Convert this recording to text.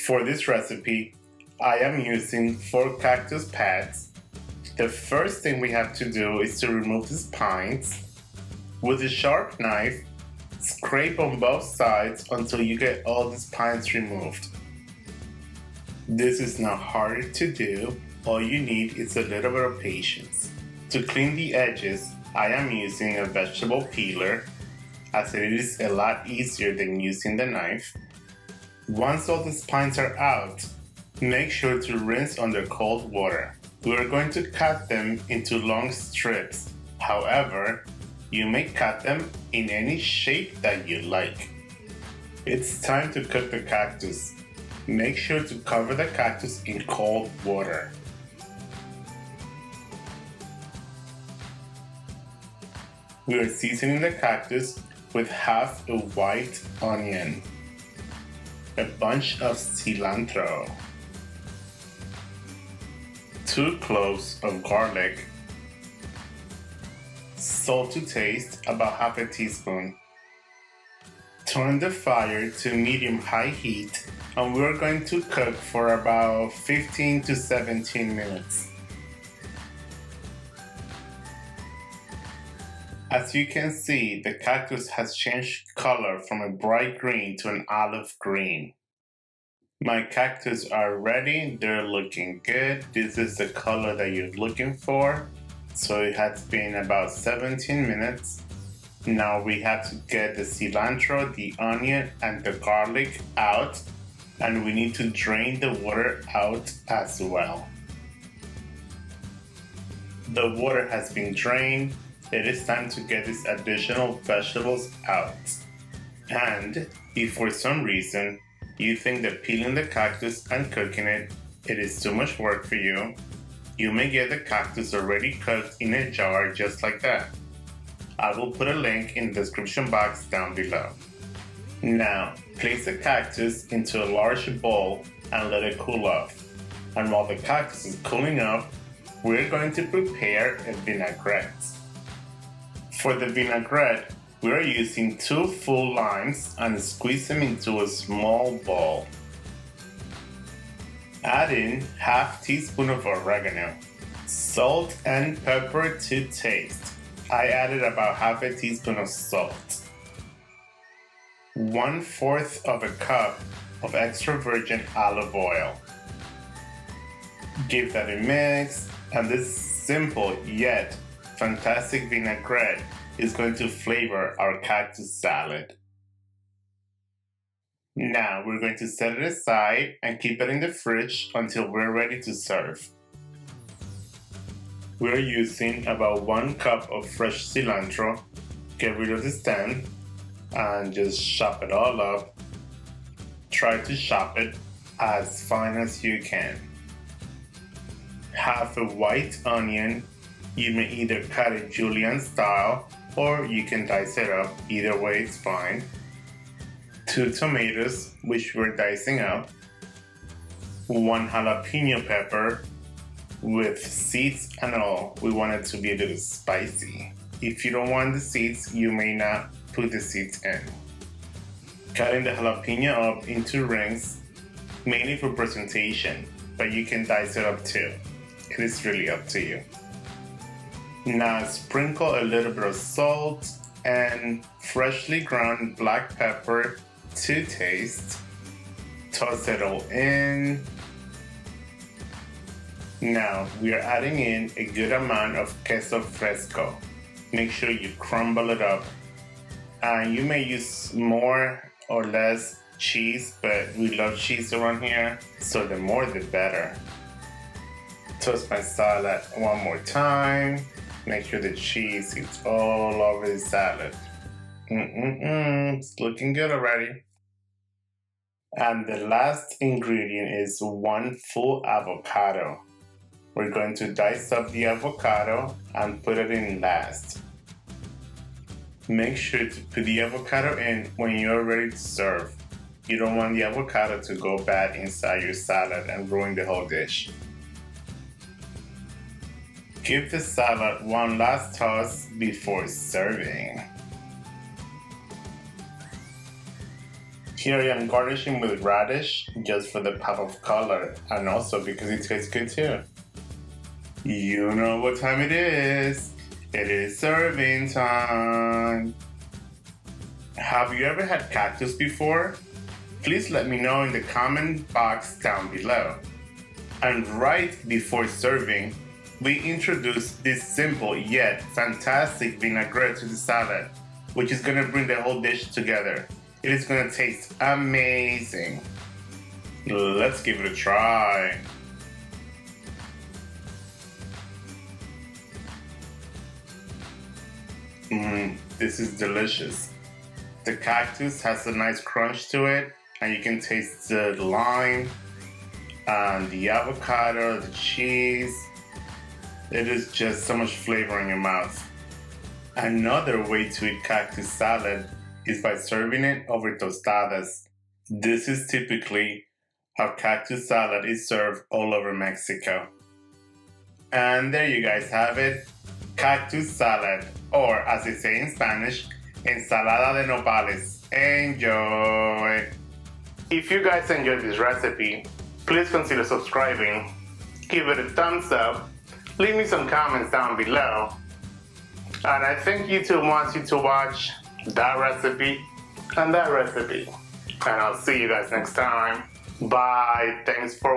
For this recipe, I am using 4 cactus pads. The first thing we have to do is to remove the spines. With a sharp knife, scrape on both sides until you get all the spines removed. This is not hard to do. All you need is a little bit of patience. To clean the edges, I am using a vegetable peeler, as it is a lot easier than using the knife. Once all the spines are out, make sure to rinse under cold water. We are going to cut them into long strips. However, you may cut them in any shape that you like. It's time to cook the cactus. Make sure to cover the cactus in cold water. We are seasoning the cactus with half a white onion, a bunch of cilantro, 2 cloves of garlic, salt to taste, about half a teaspoon. Turn the fire to medium-high heat, and we're going to cook for about 15 to 17 minutes. As you can see, the cactus has changed color from a bright green to an olive green. My cactus are ready, they're looking good. This is the color that you're looking for. So it has been about 17 minutes. Now we have to get the cilantro, the onion, and the garlic out, and we need to drain the water out as well. The water has been drained. It is time to get these additional vegetables out. And if for some reason you think that peeling the cactus and cooking it is too much work for you, you may get the cactus already cooked in a jar just like that. I will put a link in the description box down below. Now, place the cactus into a large bowl and let it cool off. And while the cactus is cooling off, we're going to prepare a vinaigrette. For the vinaigrette, we are using 2 full limes and squeeze them into a small bowl. Add in half teaspoon of oregano, salt and pepper to taste. I added about half a teaspoon of salt. 1/4 of a cup of extra virgin olive oil. Give that a mix, and this simple yet fantastic vinaigrette is going to flavor our cactus salad. Now we're going to set it aside and keep it in the fridge until we're ready to serve. We're using about 1 cup of fresh cilantro. Get rid of the stem and just chop it all up. Try to chop it as fine as you can. Half a white onion. You may either cut it julienne style or you can dice it up. Either way it's fine. 2 tomatoes, which we're dicing up. 1 jalapeno pepper with seeds and all. We want it to be a little spicy. If you don't want the seeds, you may not put the seeds in. Cutting the jalapeno up into rings, mainly for presentation, but you can dice it up too. It is really up to you. Now sprinkle a little bit of salt and freshly ground black pepper to taste. Toss it all in. Now we are adding in a good amount of queso fresco. Make sure you crumble it up. You may use more or less cheese, but we love cheese around here, so the more the better. Toast my salad one more time. Make sure the cheese is all over the salad. It's looking good already. And the last ingredient is 1 full avocado. We're going to dice up the avocado and put it in last. Make sure to put the avocado in when you're ready to serve. You don't want the avocado to go bad inside your salad and ruin the whole dish. Give the salad one last toss before serving. Here I am garnishing with radish just for the pop of color and also because it tastes good too. You know what time it is. It is serving time. Have you ever had cactus before? Please let me know in the comment box down below. And right before serving, we introduce this simple yet fantastic vinaigrette to the salad, which is gonna bring the whole dish together. It is gonna taste amazing. Let's give it a try. This is delicious. The cactus has a nice crunch to it, and you can taste the lime and the avocado, the cheese. It is just so much flavor in your mouth. Another way to eat cactus salad is by serving it over tostadas. This is typically how cactus salad is served all over Mexico. And there you guys have it, cactus salad, or as they say in Spanish, Ensalada de nopales. Enjoy! If you guys enjoyed this recipe, please consider subscribing, give it a thumbs up, leave me some comments down below, and I think YouTube wants you to watch that recipe and that recipe. And I'll see you guys next time. Bye. Thanks for